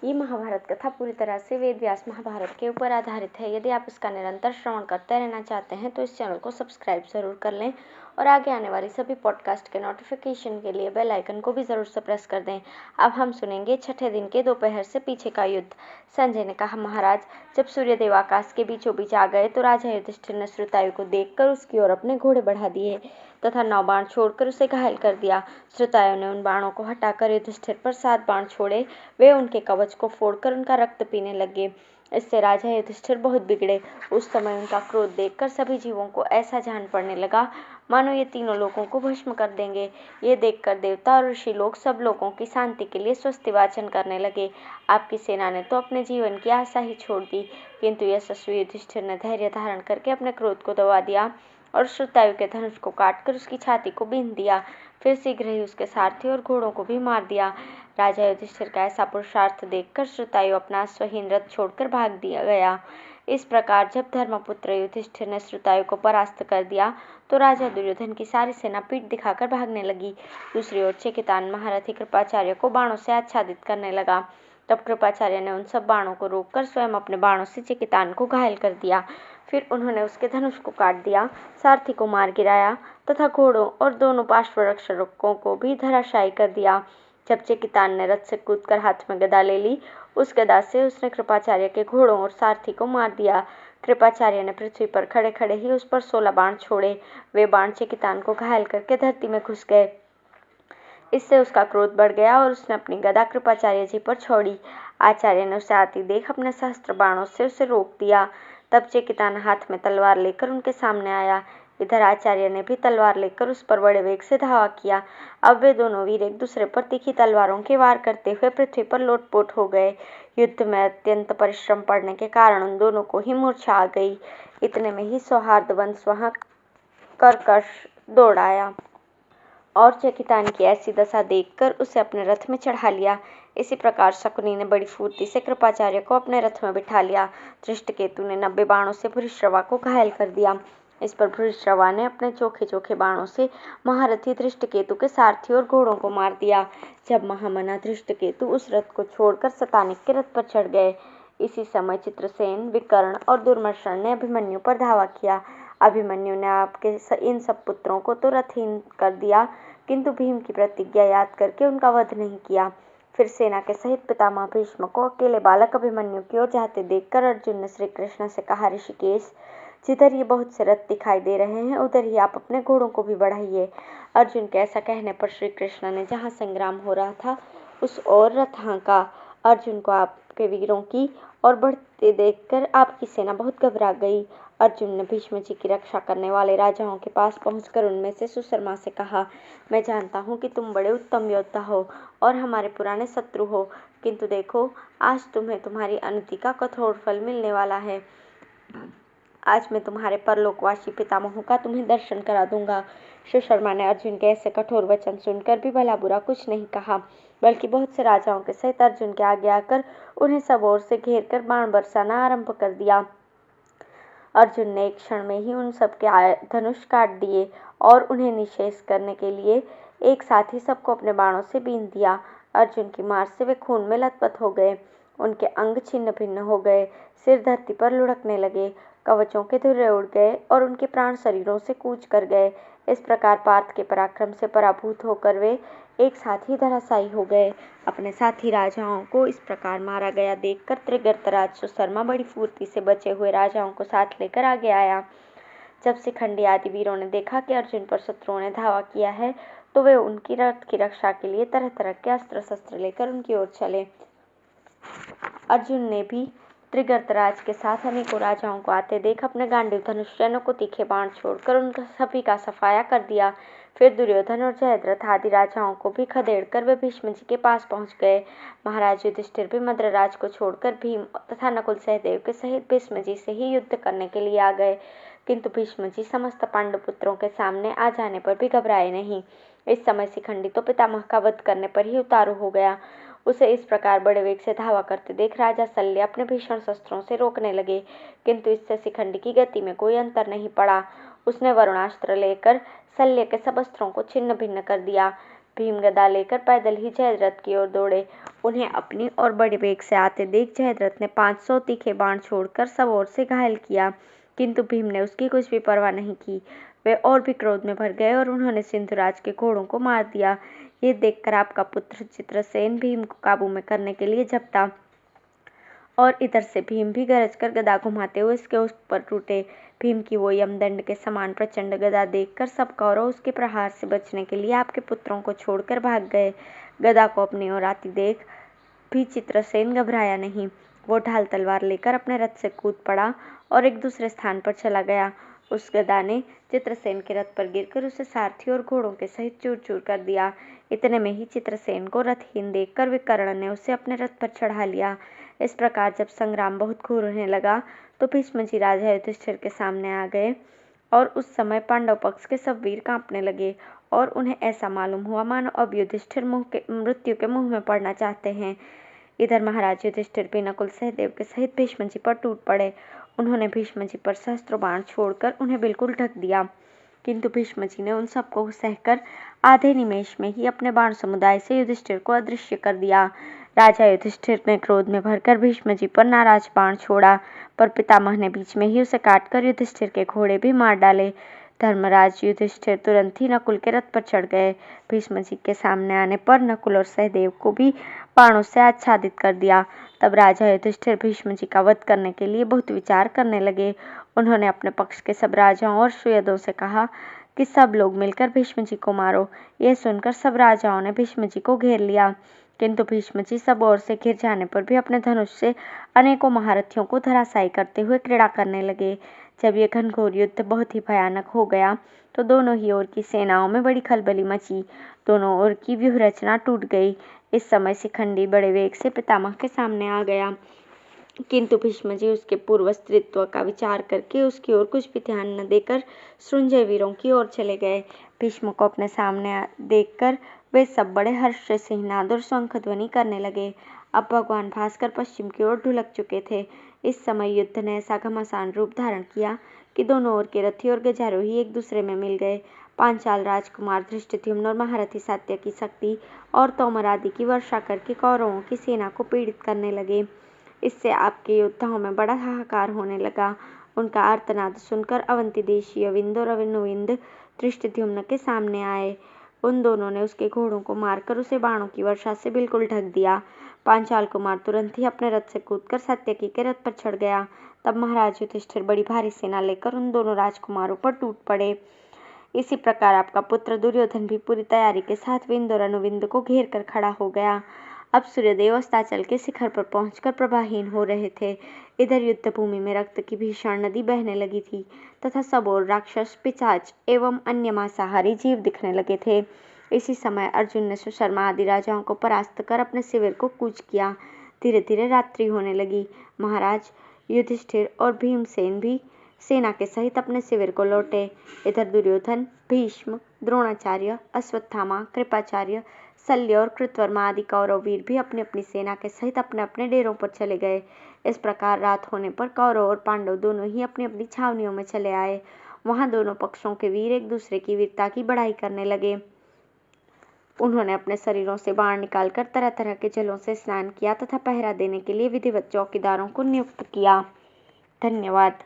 ये महाभारत कथा पूरी तरह से वेद व्यास महाभारत के ऊपर आधारित है। यदि आप इसका निरंतर श्रवण करते रहना चाहते हैं तो इस चैनल को सब्सक्राइब जरूर कर लें और आगे आने वाली सभी पॉडकास्ट के नोटिफिकेशन के लिए बेल आइकन को भी जरूर से प्रेस कर दें। अब हम सुनेंगे छठे दिन के दोपहर से पीछे का युद्ध। संजय ने कहा, महाराज, जब सूर्यदेव आकाश के बीचों बीच आ गए तो राजा युधिष्ठिर ने श्रुतायु को देखकर उसकी ओर अपने घोड़े बढ़ा दिए तथा 9 बाण छोड़कर उसे घायल कर दिया। श्रुतायु ने उन बाणों को हटाकर युधिष्ठिर पर 7 बाण छोड़े। वे उनके कवच को फोड़कर उनका रक्त पीने लगे। इससे राजा युधिष्ठिर बहुत बिगड़े। उस समय उनका क्रोध देखकर सभी जीवों को ऐसा जान पड़ने लगा मानो ये तीनों लोगों को भस्म कर देंगे। ये देखकर देवता और ऋषि लोग सब लोगों की शांति के लिए स्वस्ति वाचन करने लगे। आपकी सेना ने तो अपने जीवन की आशा ही छोड़ दी, किंतु यशस्वी युधिष्ठिर ने धैर्य धारण करके अपने क्रोध को दबा दिया और श्रुतायु के धनुष को काटकर उसकी छाती को बींध दिया। फिर शीघ्र ही उसके सारथी और घोड़ों को भी मार दिया। राजा युधिष्ठिर का ऐसा पुरुषार्थ देखकर श्रुतायु अपना अश्वहीन रथ छोड़कर भाग दिया गया। इस प्रकार जब धर्मपुत्र युधिष्ठिर ने श्रुतायु को परास्त कर दिया तो राजा दुर्योधन की सारी सेना पीठ दिखाकर भागने लगी। दूसरी ओर चेकितान महारथी कृपाचार्य को बाणों से आच्छादित करने लगा। तब कृपाचार्य ने उन सब बाणों को रोककर स्वयं अपने बाणों से चेकितान को घायल कर दिया। फिर उन्होंने उसके धनुष को काट दिया, सारथी को मार गिराया तथा घोड़ों और दोनों पार्श्वरक्षकों को भी धराशायी कर दिया। जब चेकितान ने रथ से कूदकर हाथ में गदा ले ली, उस गदा से उसने कृपाचार्य के घोड़ों और सारथी को मार दिया। कृपाचार्य ने पृथ्वी पर खड़े खड़े ही उस पर 16 बाण छोड़े। वे बाण चेकितान को घायल करके धरती में घुस गए। इससे उसका क्रोध बढ़ गया और उसने अपनी गदा कृपाचार्य जी पर छोड़ी। आचार्य ने उसे आती देख अपने सहस्त्र बाणों से उसे रोक दिया। तब चेकितान हाथ में तलवार लेकर उनके सामने आया। इधर आचार्य ने भी तलवार लेकर उस पर बड़े वेग से धावा किया। अब वे दोनों वीर एक दूसरे पर तीखी तलवारों के वार करते हुए पृथ्वी पर लोटपोट हो गए। युद्ध में अत्यंत परिश्रम पड़ने के कारण उन दोनों को ही मूर्छा आ गई। इतने में ही सौहार्दवंश वहां कर्कश दौड़ आया और चेकितान की ऐसी दशा देखकर उसे अपने रथ में चढ़ा लिया। इसी प्रकार शकुनी ने बड़ी फुर्ती से कृपाचार्य को अपने रथ में बिठा लिया। धृष्टकेतु ने 90 बाणों से भूरिश्रवा को घायल कर दिया। इस पर भूरिश्रवा ने अपने चोखे चोखे बाणों से महारथी धृष्टकेतु के सारथी और घोड़ों को मार दिया। जब महामना धृष्टकेतु उस रथ को छोड़कर शतानिक के रथ पर चढ़ गए, इसी समय चित्रसेन, विकर्ण और दुर्मर्शन ने अभिमन्यु पर धावा किया। अभिमन्यु ने आपके इन सब पुत्रों को तो रथहीन कर दिया, किंतु भीम की प्रतिज्ञा याद करके उनका वध नहीं किया। फिर सेना के सहित पितामह भीष्म को अकेले बालक अभिमन्यु की ओर जाते देखकर अर्जुन ने श्री कृष्ण से कहा, ऋषिकेश, जिधर ये बहुत से रथ दिखाई दे रहे हैं उधर ही आप अपने घोड़ों को भी बढ़ाइए। अर्जुन के ऐसा कहने पर श्री कृष्ण ने जहाँ संग्राम हो रहा था उस ओर रथ हाँका। अर्जुन को आपके वीरों की और बढ़ते देखकर आपकी सेना बहुत घबरा गई। अर्जुन ने भीष्म जी की रक्षा करने वाले राजाओं के पास पहुंचकर उनमें से सुशर्मा से कहा, मैं जानता हूं कि तुम बड़े उत्तम योद्धा हो और हमारे पुराने शत्रु हो, किंतु देखो, आज तुम्हें तुम्हारी अनति का कठोर फल मिलने वाला है। आज मैं तुम्हारे परलोकवासी पितामहों का तुम्हें दर्शन करा दूंगा। सुशर्मा ने अर्जुन के ऐसे कठोर वचन सुनकर भी भला बुरा कुछ नहीं कहा, बल्कि बहुत से राजाओं के सहित अर्जुन के आगे आकर उन्हें सब ओर से घेर कर बाण बरसाना आरंभ कर दिया। अर्जुन ने एक क्षण में ही उन सबके धनुष काट दिए और उन्हें निःशेष करने के लिए एक साथ ही सबको अपने बाणों से बींध दिया। अर्जुन की मार से वे खून में लथपथ हो गए, उनके अंग छिन्न भिन्न हो गए, सिर धरती पर लुढ़कने लगे, कवचों के धुर्रे उड़ गए और उनके प्राण शरीरों से कूच कर गए। इस प्रकार पार्थ के पराक्रम से पराभूत होकर वे एक साथ ही धराशायी हो गए। अपने साथी राजाओं को इस प्रकार मारा गया देखकर त्रिगर्तराज सुशर्मा बड़ी फुर्ती से बचे हुए राजाओं को साथ लेकर आगे आया। जब शिखंडी आदि वीरों ने देखा कि अर्जुन पर शत्रुओं ने धावा किया है तो वे उनकी रथ की रक्षा के लिए तरह तरह के अस्त्र शस्त्र लेकर उनकी ओर चले। अर्जुन ने भी त्रिगर्तराज के साथ अनेकों राजाओं को आते देख अपने गांडीव धनुष को तीखे बाण छोड़कर उनका सभी का सफाया कर दिया। फिर दुर्योधन और जयद्रथ आदि राजाओं को भी खदेड़कर वे भीष्म जी के पास पहुंच गए। महाराज युधिष्ठिर भी मद्रराज को छोड़कर भीम तथा नकुल सहदेव के सहित भीष्म जी से ही युद्ध करने के लिए आ गए, किंतु भीष्म जी समस्त पांडुपुत्रों के सामने आ जाने पर भी घबराए नहीं। इस समय शिखंडी तो पितामह का वध करने पर ही उतारू हो गया। उसे इस प्रकार बड़े वेग से धावा करते देख राजा शल्य अपने भीषण शस्त्रों से रोकने लगे, किंतु इससे शिखंडी की गति में कोई अंतर नहीं पड़ा। उसने वरुणास्त्र लेकर शल्य के सब अस्त्रों को छिन्न भिन्न कर दिया। भीम गदा लेकर पैदल ही जयद्रथ की ओर दौड़े उन्हें अपनी और बड़े वेग से आते देख जयद्रथ ने 500 तीखे बाण छोड़कर सब ओर से घायल किया, किंतु भीम ने उसकी कुछ भी परवाह नहीं की। वे और भी क्रोध में भर गए और उन्होंने सिंधुराज के घोड़ों को मार दिया। ये देखकर आपका पुत्र चित्रसेन भीम को काबू में करने के लिए झपटा और इधर से भीम भी गरजकर गदा घुमाते हुए उसके उस पर टूटे। भीम की वो यमदंड के समान प्रचंड गदा देखकर सब कौरव उसके प्रहार से बचने के लिए आपके पुत्रों को छोड़कर भाग गए। गदा को अपनी ओर आती देख भी चित्रसेन घबराया नहीं। वो ढाल तलवार लेकर अपने रथ से कूद पड़ा और एक दूसरे स्थान पर चला गया। उस गदा ने चित्रसेन के रथ पर गिरकर उसे सारथी और घोड़ों के सहित चूर चूर कर दिया। इतने में ही चित्रसेन को रथहीन देखकर विकर्ण ने उसे अपने रथ पर चढ़ा लिया। इस प्रकार जब संग्राम बहुत घोर होने लगा तो भीष्म जी राजा युधिष्ठिर के सामने आ गए और उस समय पांडव पक्ष के सब वीर कांपने लगे और उन्हें ऐसा मालूम हुआ मानो अब युधिष्ठिर मृत्यु के मुंह में पड़ना चाहते हैं। इधर महाराज युधिष्ठिर भी नकुल सहदेव के सहित भीष्म जी पर टूट पड़े। उन्होंने भीष्म जी पर सहस्त्रों बाण छोड़कर उन्हें बिल्कुल ढक दिया, किंतु भीष्म जी ने उन सबको सहकर आधे निमेष में ही अपने बाण समुदाय से युधिष्ठिर को अदृश्य कर दिया। राजा युधिष्ठिर ने क्रोध में भरकर भीष्म जी पर नाराज बाण छोड़ा, पर पितामह ने बीच में ही उसे काटकर युधिष्ठिर के घोड़े भी मार डाले। धर्मराज युधिष्ठिर तुरंत ही नकुल के रथ पर चढ़ गए। भीष्म जी के सामने आने पर नकुल और सहदेव को भी बाणों से आच्छादित कर दिया। तब राजा युधिष्ठिर भीष्म जी का वध करने के लिए बहुत विचार करने लगे। उन्होंने अपने पक्ष के सब राजाओं और सुयोधों से कहा कि सब लोग मिलकर भीष्म जी को मारो। यह सुनकर सब राजाओं ने भीष्म जी को घेर लिया, किंतु भीष्म जी सब ओर से घिर जाने पर भी अपने धनुष से अनेकों महारथियों को धराशायी करते हुए क्रीड़ा करने लगे। जब यह घनघोर युद्ध बहुत ही भयानक हो गया तो दोनों ही ओर की सेनाओं में बड़ी खलबली मची। दोनों ओर की व्यूह रचना टूट गई। इस समय शिखंडी बड़े वेग से पितामह के सामने आ गया, किंतु भीष्म जी उसके पूर्व स्त्रीत्व का विचार करके उसकी ओर कुछ भी ध्यान न देकर सृंजय वीरों की ओर चले गए। भीष्म को अपने सामने देखकर वे सब बड़े हर्ष से सिंहनाद और शंख ध्वनि करने लगे। अब भगवान भास्कर पश्चिम की ओर ढुलक चुके थे। इस समय युद्ध ने ऐसा घमासान रूप धारण किया कि दोनों ओर के रथी और गजारोही एक दूसरे में मिल गए। पांचाल राजकुमार धृष्टद्युम्न और महारथी सात्यकी शक्ति और तोमर आदि की वर्षा करके कौरवों की सेना को पीड़ित करने लगे। इससे आपके योद्धाओं में बड़ा हाहाकार होने लगा। उनका आर्तनाद सुनकर अवंती देशीय विंद और अनुविंद धृष्टद्युम्न के सामने आए। उन दोनों ने उसके घोड़ों को मारकर उसे बाणों की वर्षा से बिल्कुल ढक दिया। पांचाल कुमार तुरंत ही अपने रथ से कूदकर सात्यकी के रथ पर चढ़ गया। तब महाराज युधिष्ठिर बड़ी भारी सेना लेकर उन दोनों राजकुमारों पर टूट पड़े। इसी प्रकार आपका पुत्र दुर्योधन भी पूरी तैयारी के साथ विंद और अनुविंद को घेर कर खड़ा हो गया। अब सूर्यदेव अस्ताचल के शिखर पर पहुंचकर प्रभाहीन हो रहे थे। इधर युद्ध भूमि में रक्त की भीषण नदी बहने लगी थी तथा सब ओर राक्षस, पिशाच एवं अन्य मांसाहारी जीव दिखने लगे थे। इसी समय अर्जुन ने सुशर्मा आदि राजाओं को परास्त कर अपने शिविर को कूच किया। धीरे धीरे रात्रि होने लगी। महाराज युधिष्ठिर और भीमसेन भी सेना के सहित अपने शिविर को लौटे। इधर दुर्योधन, भीष्म, द्रोणाचार्य, अश्वत्थामा, कृपाचार्य, शल्य और कृतवर्मा आदि कौरव वीर भी अपनी अपनी सेना के सहित अपने अपने डेरों पर चले गए। इस प्रकार रात होने पर कौरव और पांडव दोनों ही अपनी अपनी छावनियों में चले आए। वहां दोनों पक्षों के वीर एक दूसरे की वीरता की बढ़ाई करने लगे। उन्होंने अपने शरीरों से बाण निकालकर तरह तरह के जलों से स्नान किया तथा पहरा देने के लिए विधिवत चौकीदारों को नियुक्त किया। धन्यवाद।